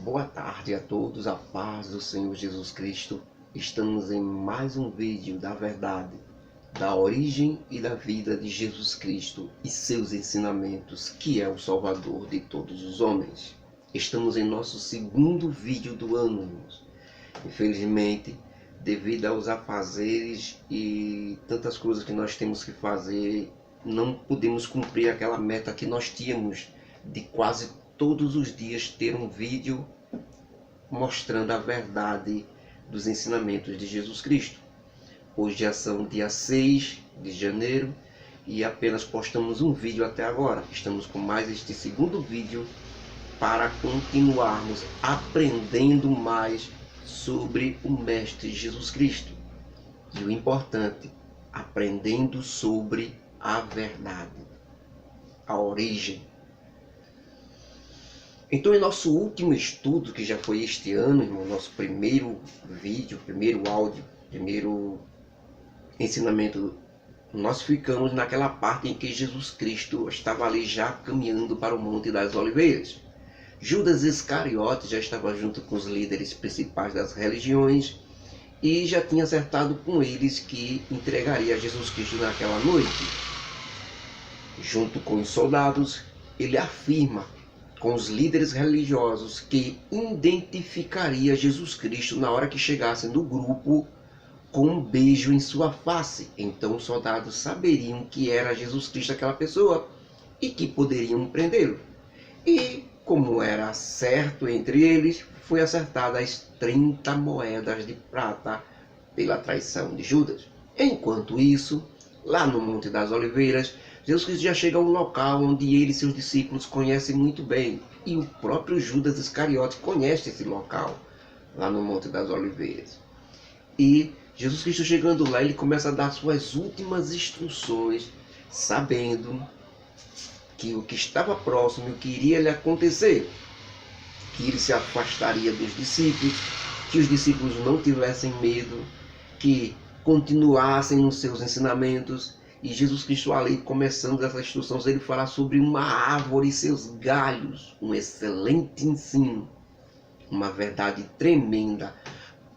Boa tarde a todos, a paz do Senhor Jesus Cristo. Estamos em mais um vídeo da verdade, da origem e da vida de Jesus Cristo e seus ensinamentos, que é o Salvador de todos os homens. Estamos em nosso segundo vídeo do ano, irmãos. Infelizmente, devido aos afazeres e tantas coisas que nós temos que fazer, não podemos cumprir aquela meta que nós tínhamos de quase todos os dias ter um vídeo mostrando a verdade dos ensinamentos de Jesus Cristo. Hoje já são dia 6 de janeiro e apenas postamos um vídeo até agora. Estamos com mais este segundo vídeo para continuarmos aprendendo mais sobre o Mestre Jesus Cristo. E o importante, aprendendo sobre a verdade, a origem. Então, em nosso último estudo, que já foi este ano, no nosso primeiro vídeo, primeiro áudio, primeiro ensinamento, nós ficamos naquela parte em que Jesus Cristo estava ali já caminhando para o Monte das Oliveiras. Judas Iscariote já estava junto com os líderes principais das religiões e já tinha acertado com eles que entregaria Jesus Cristo naquela noite. Junto com os soldados, ele afirma com os líderes religiosos que identificaria Jesus Cristo na hora que chegassem do grupo com um beijo em sua face. Então os soldados saberiam que era Jesus Cristo aquela pessoa e que poderiam prendê-lo. E como era certo entre eles, foi acertada as 30 moedas de prata pela traição de Judas. Enquanto isso, lá no Monte das Oliveiras, Jesus Cristo já chega a um local onde ele e seus discípulos conhecem muito bem. E o próprio Judas Iscariote conhece esse local, lá no Monte das Oliveiras. E Jesus Cristo chegando lá, ele começa a dar suas últimas instruções, sabendo que o que estava próximo, o que iria lhe acontecer, que ele se afastaria dos discípulos, que os discípulos não tivessem medo, que continuassem nos seus ensinamentos. E Jesus Cristo ali, começando essas instruções, ele fala sobre uma árvore e seus galhos, um excelente ensino, uma verdade tremenda,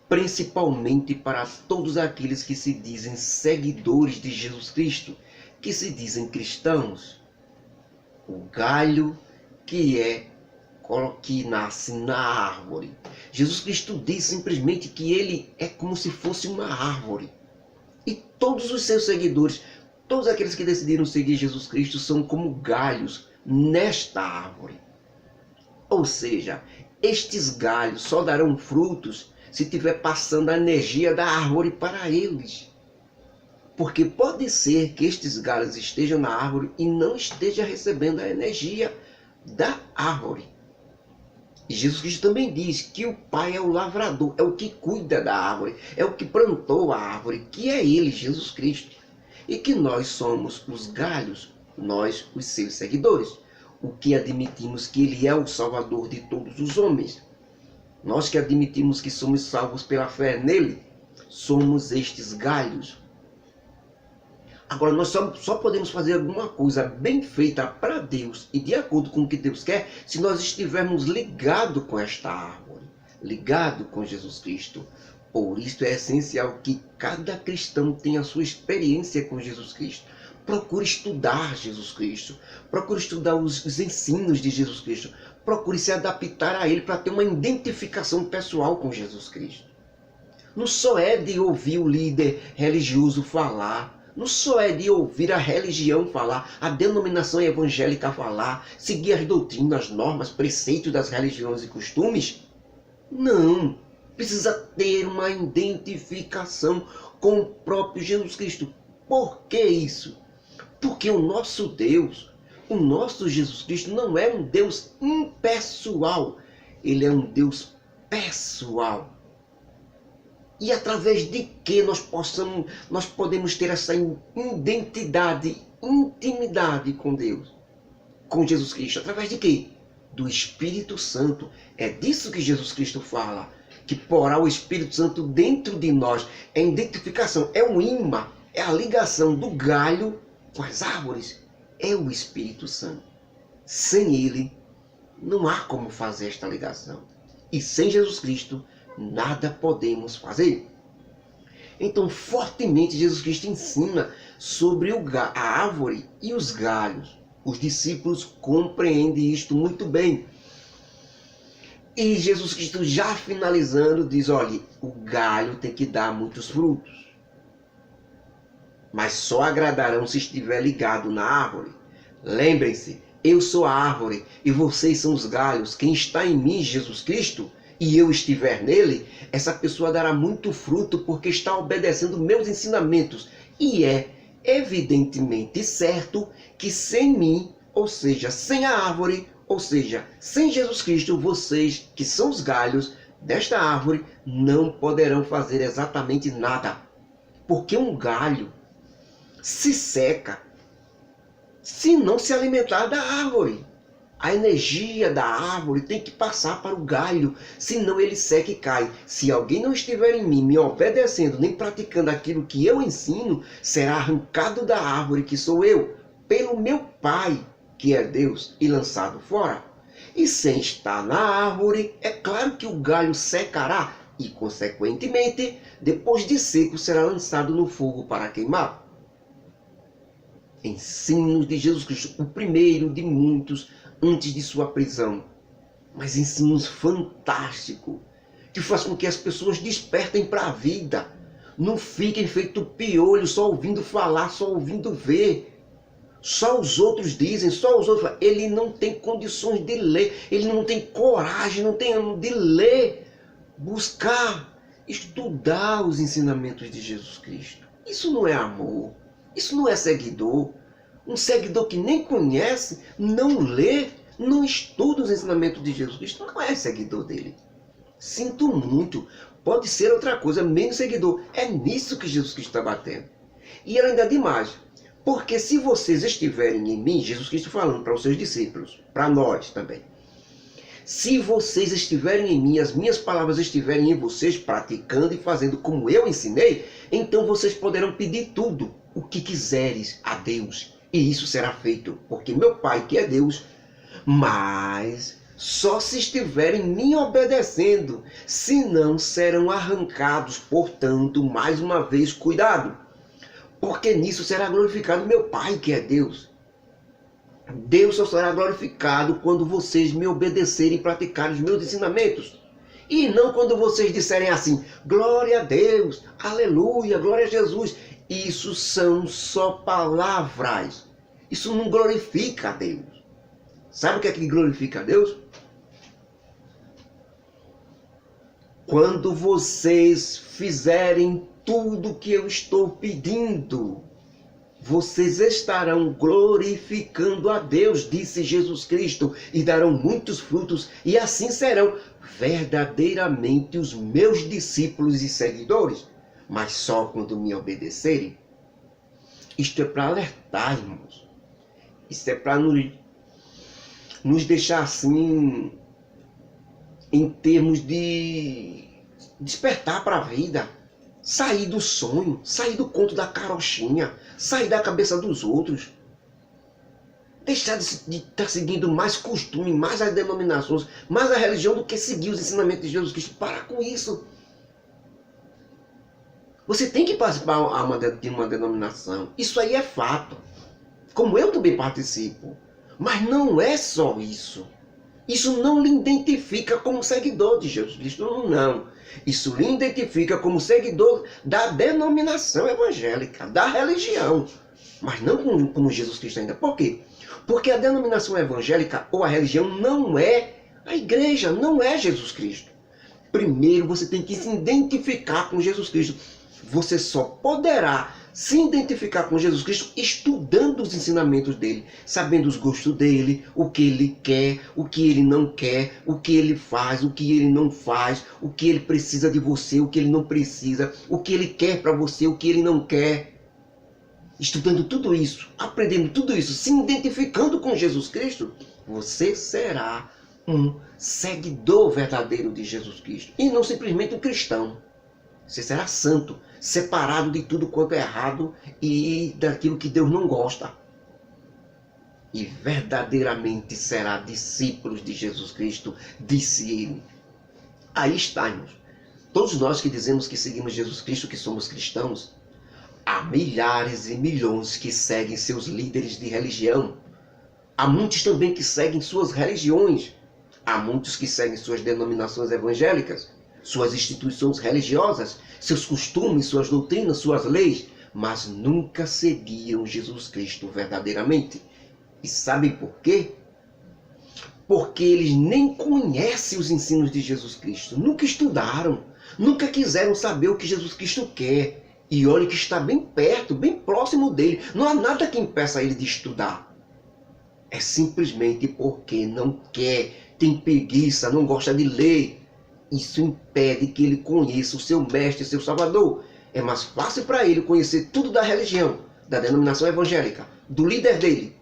principalmente para todos aqueles que se dizem seguidores de Jesus Cristo, que se dizem cristãos. O galho que nasce na árvore. Jesus Cristo diz simplesmente que ele é como se fosse uma árvore. E todos os seus seguidores, todos aqueles que decidiram seguir Jesus Cristo, são como galhos nesta árvore. Ou seja, estes galhos só darão frutos se tiver passando a energia da árvore para eles. Porque pode ser que estes galhos estejam na árvore e não estejam recebendo a energia da árvore. E Jesus Cristo também diz que o Pai é o lavrador, é o que cuida da árvore, é o que plantou a árvore, que é Ele, Jesus Cristo. E que nós somos os galhos, nós os seus seguidores, o que admitimos que Ele é o Salvador de todos os homens. Nós que admitimos que somos salvos pela fé nele, somos estes galhos. Agora, nós só podemos fazer alguma coisa bem feita para Deus e de acordo com o que Deus quer, se nós estivermos ligados com esta árvore, ligados com Jesus Cristo. Por isso é essencial que cada cristão tenha a sua experiência com Jesus Cristo. Procure estudar Jesus Cristo. Procure estudar os ensinos de Jesus Cristo. Procure se adaptar a Ele para ter uma identificação pessoal com Jesus Cristo. Não só é de ouvir o líder religioso falar. Não só é de ouvir a religião falar, a denominação evangélica falar, seguir as doutrinas, normas, preceitos das religiões e costumes. Não. Precisa ter uma identificação com o próprio Jesus Cristo. Por que isso? Porque o nosso Deus, o nosso Jesus Cristo não é um Deus impessoal. Ele é um Deus pessoal. E através de que nós podemos ter essa identidade, intimidade com Deus, com Jesus Cristo? Através de quê? Do Espírito Santo. É disso que Jesus Cristo fala. Que porá o Espírito Santo dentro de nós. É a identificação, é um imã, é a ligação do galho com as árvores. É o Espírito Santo. Sem ele, não há como fazer esta ligação. E sem Jesus Cristo, nada podemos fazer. Então, fortemente, Jesus Cristo ensina sobre a árvore e os galhos. Os discípulos compreendem isto muito bem. E Jesus Cristo, já finalizando, diz, olha, o galho tem que dar muitos frutos. Mas só agradarão se estiver ligado na árvore. Lembrem-se, eu sou a árvore e vocês são os galhos. Quem está em mim, Jesus Cristo, e eu estiver nele, essa pessoa dará muito fruto porque está obedecendo meus ensinamentos. E é evidentemente certo que sem mim, ou seja, sem a árvore, ou seja, sem Jesus Cristo, vocês que são os galhos desta árvore não poderão fazer exatamente nada. Porque um galho se seca se não se alimentar da árvore. A energia da árvore tem que passar para o galho, senão ele seca e cai. Se alguém não estiver em mim, me obedecendo, nem praticando aquilo que eu ensino, será arrancado da árvore que sou eu, pelo meu Pai, que é Deus, e lançado fora. E sem estar na árvore, é claro que o galho secará, e consequentemente, depois de seco, será lançado no fogo para queimar. Ensinos de Jesus Cristo, o primeiro de muitos antes de sua prisão, mas ensinos fantásticos, que faz com que as pessoas despertem para a vida, não fiquem feito piolho, só ouvindo falar, só ouvindo ver. Só os outros dizem, só os outros falam. Ele não tem condições de ler, ele não tem coragem, não tem de ler, buscar, estudar os ensinamentos de Jesus Cristo. Isso não é amor, isso não é seguidor. Um seguidor que nem conhece, não lê, não estuda os ensinamentos de Jesus Cristo, não é seguidor dele. Sinto muito, pode ser outra coisa, menos seguidor. É nisso que Jesus Cristo está batendo. E ainda demais, porque se vocês estiverem em mim, Jesus Cristo falando para os seus discípulos, para nós também, se vocês estiverem em mim, as minhas palavras estiverem em vocês, praticando e fazendo como eu ensinei, então vocês poderão pedir tudo o que quiseres a Deus. E isso será feito, porque meu Pai, que é Deus, mas só se estiverem me obedecendo, senão serão arrancados. Portanto, mais uma vez, cuidado, porque nisso será glorificado meu Pai, que é Deus. Deus só será glorificado quando vocês me obedecerem e praticarem os meus ensinamentos. E não quando vocês disserem assim, glória a Deus, aleluia, glória a Jesus. Isso são só palavras. Isso não glorifica a Deus. Sabe o que é que glorifica a Deus? Quando vocês fizerem tudo o que eu estou pedindo, vocês estarão glorificando a Deus, disse Jesus Cristo, e darão muitos frutos, e assim serão verdadeiramente os meus discípulos e seguidores. Mas só quando me obedecerem. Isto é para alertar, irmãos. Isto é para nos deixar assim, em termos de despertar para a vida. Sair do sonho, sair do conto da carochinha, sair da cabeça dos outros. Deixar de estar seguindo mais costume, mais as denominações, mais a religião do que seguir os ensinamentos de Jesus Cristo. Para com isso. Você tem que participar de uma denominação. Isso aí é fato. Como eu também participo. Mas não é só isso. Isso não lhe identifica como seguidor de Jesus Cristo, não. Isso lhe identifica como seguidor da denominação evangélica, da religião. Mas não como Jesus Cristo ainda. Por quê? Porque a denominação evangélica ou a religião não é a igreja, não é Jesus Cristo. Primeiro você tem que se identificar com Jesus Cristo. Você só poderá se identificar com Jesus Cristo estudando os ensinamentos dele, sabendo os gostos dele, o que ele quer, o que ele não quer, o que ele faz, o que ele não faz, o que ele precisa de você, o que ele não precisa, o que ele quer para você, o que ele não quer. Estudando tudo isso, aprendendo tudo isso, se identificando com Jesus Cristo, você será um seguidor verdadeiro de Jesus Cristo e não simplesmente um cristão. Você será santo, separado de tudo quanto é errado e daquilo que Deus não gosta. E verdadeiramente será discípulos de Jesus Cristo, disse ele. Aí está, irmãos. Todos nós que dizemos que seguimos Jesus Cristo, que somos cristãos, há milhares e milhões que seguem seus líderes de religião. Há muitos também que seguem suas religiões. Há muitos que seguem suas denominações evangélicas, suas instituições religiosas, seus costumes, suas doutrinas, suas leis, mas nunca seguiram Jesus Cristo verdadeiramente. E sabem por quê? Porque eles nem conhecem os ensinos de Jesus Cristo, nunca estudaram, nunca quiseram saber o que Jesus Cristo quer. E olha que está bem perto, bem próximo dele. Não há nada que impeça ele de estudar. É simplesmente porque não quer, tem preguiça, não gosta de ler. Isso impede que ele conheça o seu mestre, seu salvador. É mais fácil para ele conhecer tudo da religião, da denominação evangélica, do líder dele,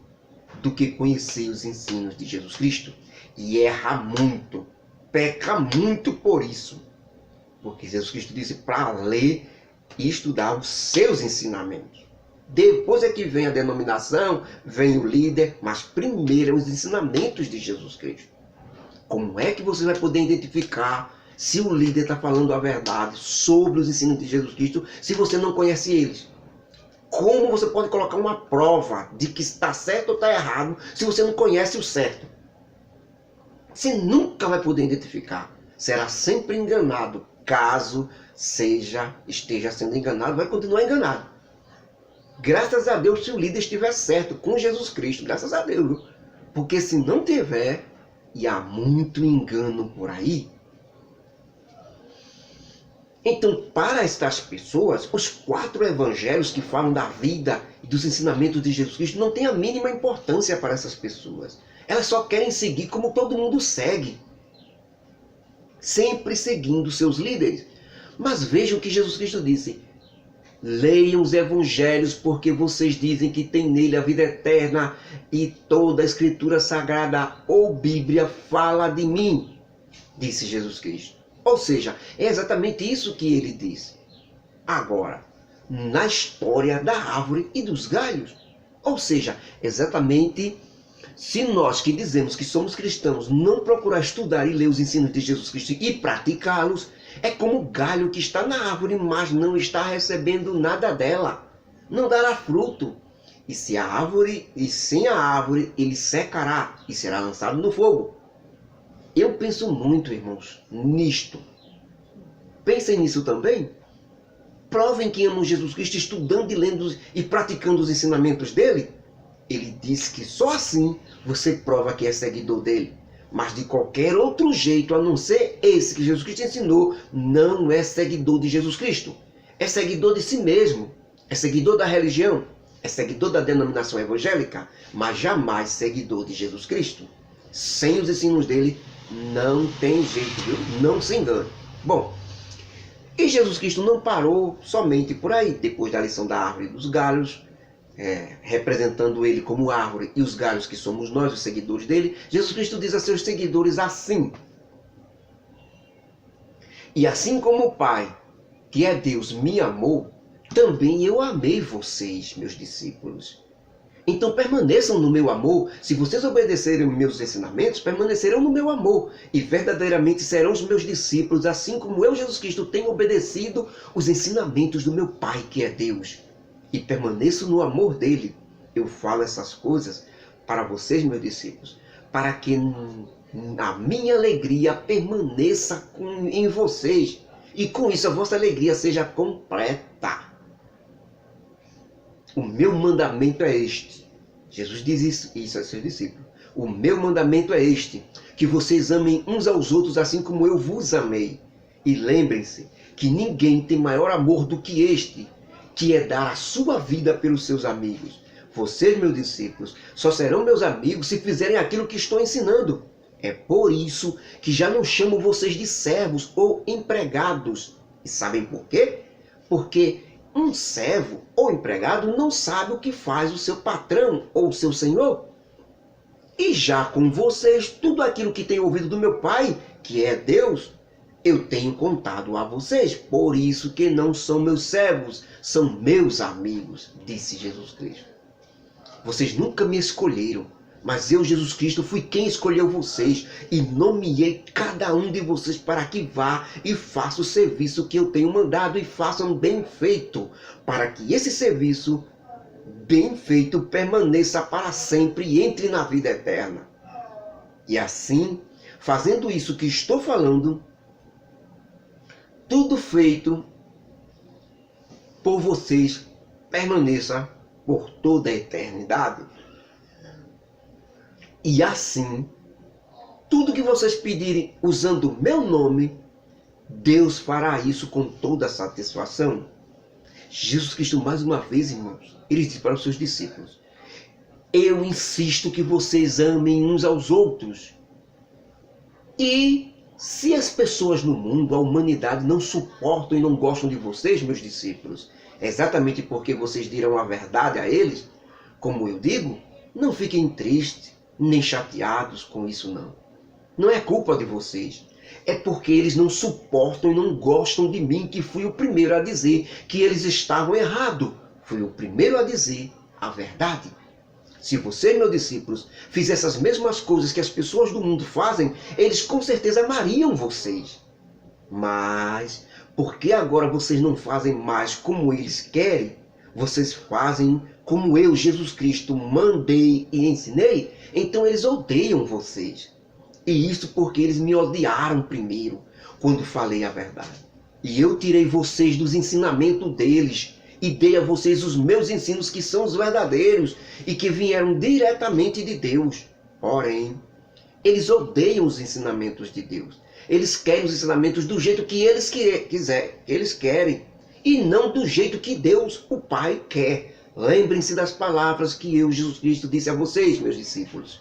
do que conhecer os ensinos de Jesus Cristo. E erra muito, peca muito por isso. Porque Jesus Cristo disse para ler e estudar os seus ensinamentos. Depois é que vem a denominação, vem o líder, mas primeiro os ensinamentos de Jesus Cristo. Como é que você vai poder identificar se o líder está falando a verdade sobre os ensinos de Jesus Cristo se você não conhece eles? Como você pode colocar uma prova de que está certo ou está errado se você não conhece o certo? Você nunca vai poder identificar. Será sempre enganado. Caso esteja sendo enganado, vai continuar enganado. Graças a Deus se o líder estiver certo com Jesus Cristo. Graças a Deus. Viu? Porque se não tiver, e há muito engano por aí. Então, para estas pessoas, os 4 evangelhos que falam da vida e dos ensinamentos de Jesus Cristo não têm a mínima importância para essas pessoas. Elas só querem seguir como todo mundo segue. Sempre seguindo seus líderes. Mas vejam o que Jesus Cristo disse. Leiam os evangelhos porque vocês dizem que tem nele a vida eterna e toda a escritura sagrada ou Bíblia fala de mim, disse Jesus Cristo. Ou seja, é exatamente isso que ele disse. Agora, na história da árvore e dos galhos. Ou seja, exatamente se nós que dizemos que somos cristãos não procurar estudar e ler os ensinos de Jesus Cristo e praticá-los, é como o galho que está na árvore, mas não está recebendo nada dela. Não dará fruto. E sem a árvore, ele secará e será lançado no fogo. Eu penso muito, irmãos, nisto. Pensem nisso também. Provem que amam Jesus Cristo estudando e lendo e praticando os ensinamentos dele. Ele disse que só assim você prova que é seguidor dele. Mas de qualquer outro jeito, a não ser esse que Jesus Cristo ensinou, não é seguidor de Jesus Cristo. É seguidor de si mesmo. É seguidor da religião. É seguidor da denominação evangélica. Mas jamais seguidor de Jesus Cristo. Sem os ensinos dele, não tem jeito, viu? Não se engane. Bom, e Jesus Cristo não parou somente por aí. Depois da lição da árvore dos galhos, representando ele como árvore e os galhos que somos nós, os seguidores dele, Jesus Cristo diz a seus seguidores assim: e assim como o Pai, que é Deus, me amou, também eu amei vocês, meus discípulos. Então permaneçam no meu amor. Se vocês obedecerem meus ensinamentos, permanecerão no meu amor e verdadeiramente serão os meus discípulos, assim como eu, Jesus Cristo, tenho obedecido os ensinamentos do meu Pai, que é Deus. E permaneço no amor dele. Eu falo essas coisas para vocês, meus discípulos, para que a minha alegria permaneça em vocês. E com isso a vossa alegria seja completa. O meu mandamento é este. Jesus diz isso a seus discípulos. O meu mandamento é este, que vocês amem uns aos outros assim como eu vos amei. E lembrem-se que ninguém tem maior amor do que este, que é dar a sua vida pelos seus amigos. Vocês, meus discípulos, só serão meus amigos se fizerem aquilo que estou ensinando. É por isso que já não chamo vocês de servos ou empregados. E sabem por quê? Porque um servo ou empregado não sabe o que faz o seu patrão ou o seu senhor. E já com vocês, tudo aquilo que tenho ouvido do meu Pai, que é Deus, eu tenho contado a vocês. Por isso que não são meus servos, são meus amigos, disse Jesus Cristo. Vocês nunca me escolheram, Mas eu, Jesus Cristo, fui quem escolheu vocês e nomeei cada um de vocês para que vá e faça o serviço que eu tenho mandado e façam bem feito, para que esse serviço bem feito permaneça para sempre e entre na vida eterna. E assim, fazendo isso que estou falando, tudo feito por vocês permaneça por toda a eternidade. E assim, tudo que vocês pedirem usando o meu nome, Deus fará isso com toda a satisfação. Jesus Cristo, mais uma vez, irmãos, ele disse para os seus discípulos: eu insisto que vocês amem uns aos outros. E se as pessoas no mundo, a humanidade, não suportam e não gostam de vocês, meus discípulos, exatamente porque vocês dirão a verdade a eles, como eu digo, não fiquem tristes, nem chateados com isso não. Não é culpa de vocês. É porque eles não suportam e não gostam de mim, que fui o primeiro a dizer que eles estavam errados. Fui o primeiro a dizer a verdade. Se vocês, meus discípulos, fizessem as mesmas coisas que as pessoas do mundo fazem, eles com certeza amariam vocês. Mas, porque agora vocês não fazem mais como eles querem, vocês fazem como eu, Jesus Cristo, mandei e ensinei, então eles odeiam vocês. E isso porque eles me odiaram primeiro, quando falei a verdade. E eu tirei vocês dos ensinamentos deles, e dei a vocês os meus ensinos, que são os verdadeiros, e que vieram diretamente de Deus. Porém, eles odeiam os ensinamentos de Deus. Eles querem os ensinamentos do jeito que eles querem, e não do jeito que Deus, o Pai, quer. Lembrem-se das palavras que eu, Jesus Cristo, disse a vocês, meus discípulos.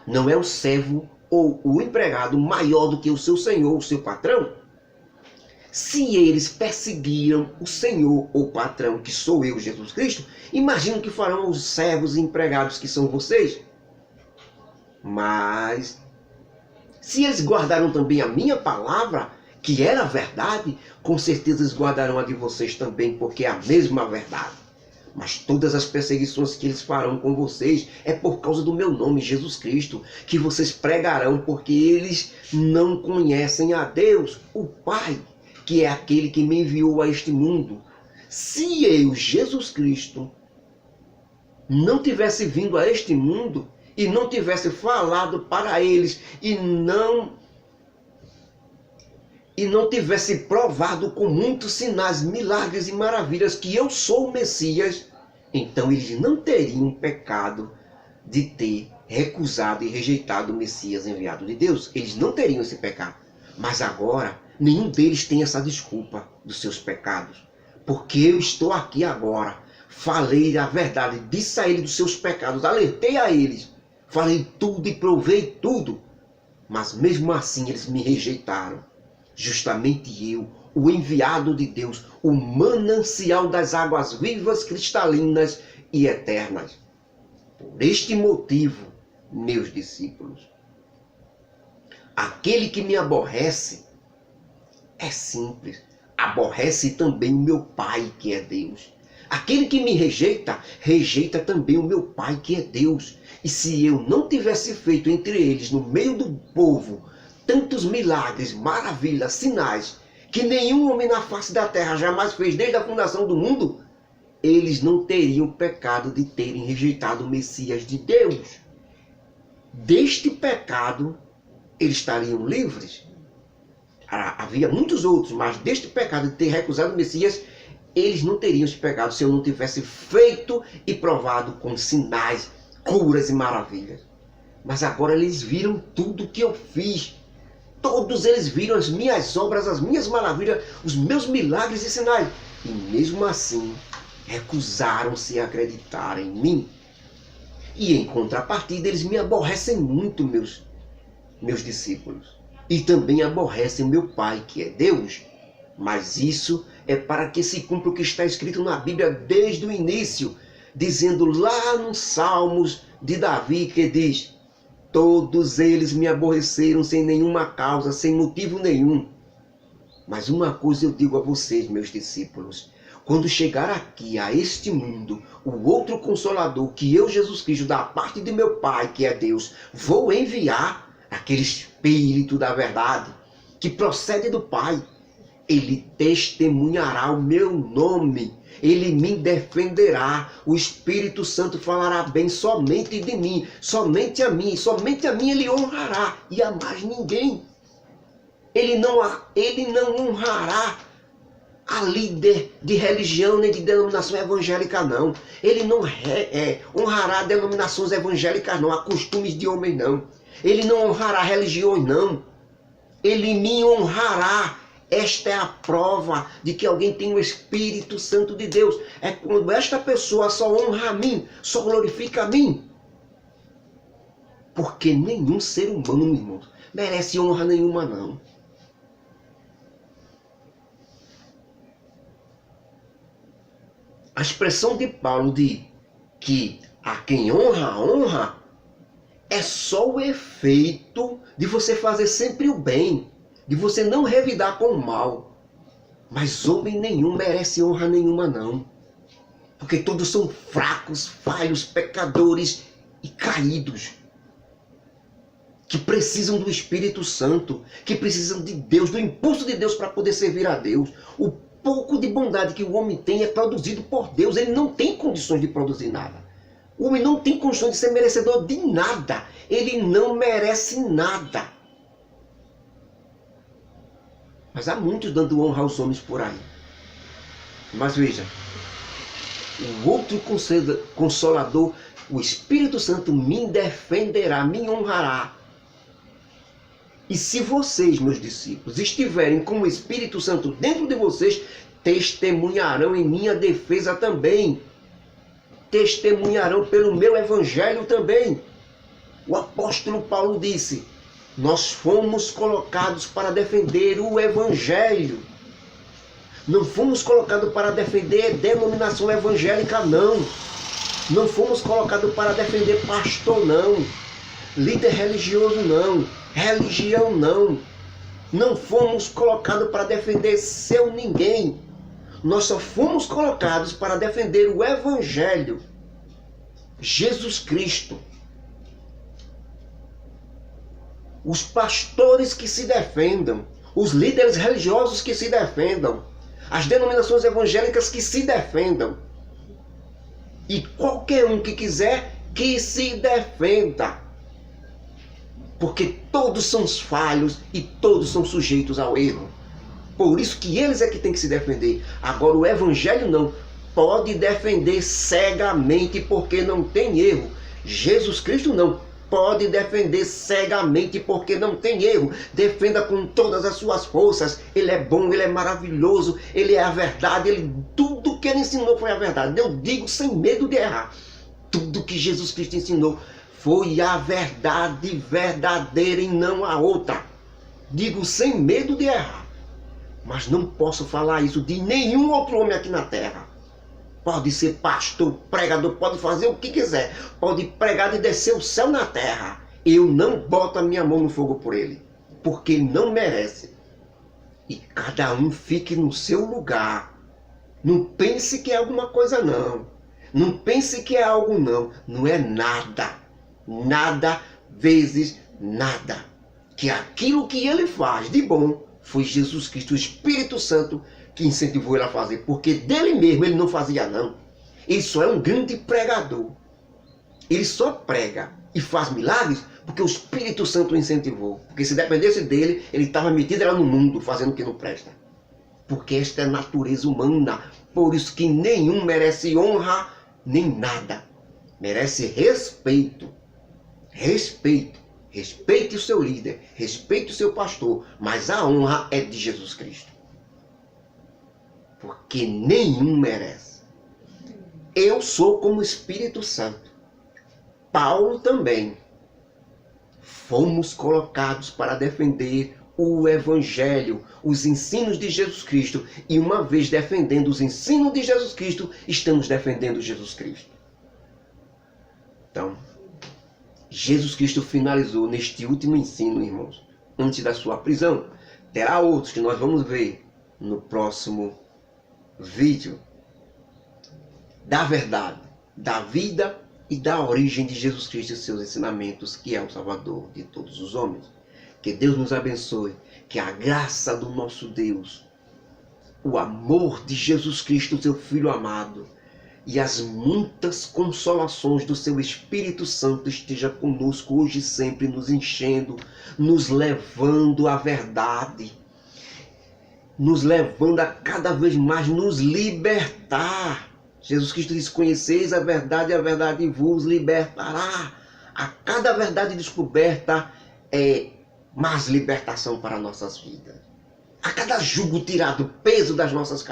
Não é o servo ou o empregado maior do que o seu senhor, o seu patrão? Se eles perseguiram o senhor ou patrão, que sou eu, Jesus Cristo, imagino que farão os servos e empregados, que são vocês. Mas, se eles guardaram também a minha palavra, que era a verdade, com certeza eles guardarão a de vocês também, porque é a mesma verdade. Mas todas as perseguições que eles farão com vocês é por causa do meu nome, Jesus Cristo, que vocês pregarão, porque eles não conhecem a Deus, o Pai, que é aquele que me enviou a este mundo. Se eu, Jesus Cristo, não tivesse vindo a este mundo e não tivesse falado para eles e não tivesse provado com muitos sinais, milagres e maravilhas que eu sou o Messias, então eles não teriam pecado de ter recusado e rejeitado o Messias enviado de Deus. Eles não teriam esse pecado. Mas agora, nenhum deles tem essa desculpa dos seus pecados. Porque eu estou aqui agora, falei a verdade, disse a eles dos seus pecados, alertei a eles, falei tudo e provei tudo. Mas mesmo assim eles me rejeitaram. Justamente eu, o enviado de Deus, o manancial das águas vivas, cristalinas e eternas. Por este motivo, meus discípulos, aquele que me aborrece é simples, aborrece também o meu Pai, que é Deus. Aquele que me rejeita, rejeita também o meu Pai, que é Deus. E se eu não tivesse feito entre eles, no meio do povo, tantos milagres, maravilhas, sinais, que nenhum homem na face da terra jamais fez desde a fundação do mundo, eles não teriam pecado de terem rejeitado o Messias de Deus. Deste pecado, eles estariam livres. Havia muitos outros, mas deste pecado de ter recusado o Messias, eles não teriam esse pecado se eu não tivesse feito e provado com sinais, curas e maravilhas. Mas agora eles viram tudo que eu fiz. Todos eles viram as minhas obras, as minhas maravilhas, os meus milagres e sinais. E mesmo assim, recusaram-se a acreditar em mim. E em contrapartida, eles me aborrecem muito, meus discípulos. E também aborrecem meu Pai, que é Deus. Mas isso é para que se cumpra o que está escrito na Bíblia desde o início, dizendo lá nos Salmos de Davi, que diz: todos eles me aborreceram sem nenhuma causa, sem motivo nenhum. Mas uma coisa eu digo a vocês, meus discípulos: quando chegar aqui a este mundo, o outro Consolador que eu, Jesus Cristo, da parte de meu Pai, que é Deus, vou enviar, aquele Espírito da verdade, que procede do Pai, ele testemunhará o meu nome, ele me defenderá, o Espírito Santo falará bem somente de mim, somente a mim ele honrará, e a mais ninguém. Ele não honrará a líder de religião nem de denominação evangélica, não. Ele não honrará denominações evangélicas, não, a costumes de homens, não. Ele não honrará religiões, não. Ele me honrará. Esta é a prova de que alguém tem o Espírito Santo de Deus. É quando esta pessoa só honra a mim, só glorifica a mim. Porque nenhum ser humano, irmão, merece honra nenhuma, não. A expressão de Paulo de que a quem honra, é só o efeito de você fazer sempre o bem, de você não revidar com o mal. Mas homem nenhum merece honra nenhuma, não. Porque todos são fracos, falhos, pecadores e caídos. Que precisam do Espírito Santo, que precisam de Deus, do impulso de Deus para poder servir a Deus. O pouco de bondade que o homem tem é produzido por Deus. Ele não tem condições de produzir nada. O homem não tem condições de ser merecedor de nada. Ele não merece nada. Mas há muitos dando honra aos homens por aí. Mas veja, o outro Consolador, o Espírito Santo, me defenderá, me honrará. E se vocês, meus discípulos, estiverem com o Espírito Santo dentro de vocês, testemunharão em minha defesa também. Testemunharão pelo meu evangelho também. O apóstolo Paulo disse: nós fomos colocados para defender o evangelho. Não fomos colocados para defender denominação evangélica, não. Não fomos colocados para defender pastor, não. Líder religioso, não. Religião, não. Não fomos colocados para defender seu ninguém. Nós só fomos colocados para defender o evangelho. Jesus Cristo. Os pastores que se defendam. Os líderes religiosos que se defendam. As denominações evangélicas que se defendam. E qualquer um que quiser que se defenda. Porque todos são falhos e todos são sujeitos ao erro. Por isso que eles é que tem que se defender. Agora o evangelho não. Pode defender cegamente porque não tem erro. Jesus Cristo não. Pode defender cegamente porque não tem erro. Defenda com todas as suas forças. Ele é bom, ele é maravilhoso, ele é a verdade. Tudo que ele ensinou foi a verdade. Eu digo sem medo de errar. Tudo que Jesus Cristo ensinou foi a verdade verdadeira e não a outra. Digo sem medo de errar. Mas não posso falar isso de nenhum outro homem aqui na terra. Pode ser pastor, pregador, pode fazer o que quiser. Pode pregar e descer o céu na terra. Eu não boto a minha mão no fogo por ele. Porque ele não merece. E cada um fique no seu lugar. Não pense que é alguma coisa, não. Não pense que é algo, não. Não é nada. Nada vezes nada. Que aquilo que ele faz de bom foi Jesus Cristo, o Espírito Santo, que incentivou ele a fazer. Porque dele mesmo ele não fazia, não. Ele só é um grande pregador. Ele só prega e faz milagres porque o Espírito Santo o incentivou. Porque se dependesse dele, ele estava metido lá no mundo fazendo o que não presta. Porque esta é a natureza humana. Por isso que nenhum merece honra nem nada. Merece respeito. Respeito. Respeite o seu líder. Respeite o seu pastor. Mas a honra é de Jesus Cristo. Porque nenhum merece. Eu sou como o Espírito Santo. Paulo também. Fomos colocados para defender o Evangelho, os ensinos de Jesus Cristo. E uma vez defendendo os ensinos de Jesus Cristo, estamos defendendo Jesus Cristo. Então, Jesus Cristo finalizou neste último ensino, irmãos, antes da sua prisão. Terá outros que nós vamos ver no próximo vídeo. da verdade, da vida e da origem de Jesus Cristo e seus ensinamentos, que é o Salvador de todos os homens. Que Deus nos abençoe, que a graça do nosso Deus, o amor de Jesus Cristo, seu Filho amado, e as muitas consolações do seu Espírito Santo esteja conosco hoje e sempre, nos enchendo, nos levando à verdade, nos levando a cada vez mais nos libertar. Jesus Cristo diz: conheceis a verdade vos libertará. A cada verdade descoberta é mais libertação para nossas vidas. A cada jugo tirado, peso das nossas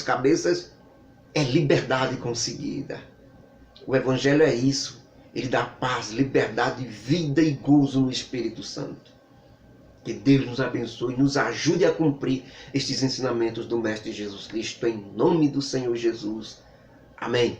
cabeças, é liberdade conseguida. O Evangelho é isso. Ele dá paz, liberdade, vida e gozo no Espírito Santo. Que Deus nos abençoe e nos ajude a cumprir estes ensinamentos do Mestre Jesus Cristo, em nome do Senhor Jesus. Amém.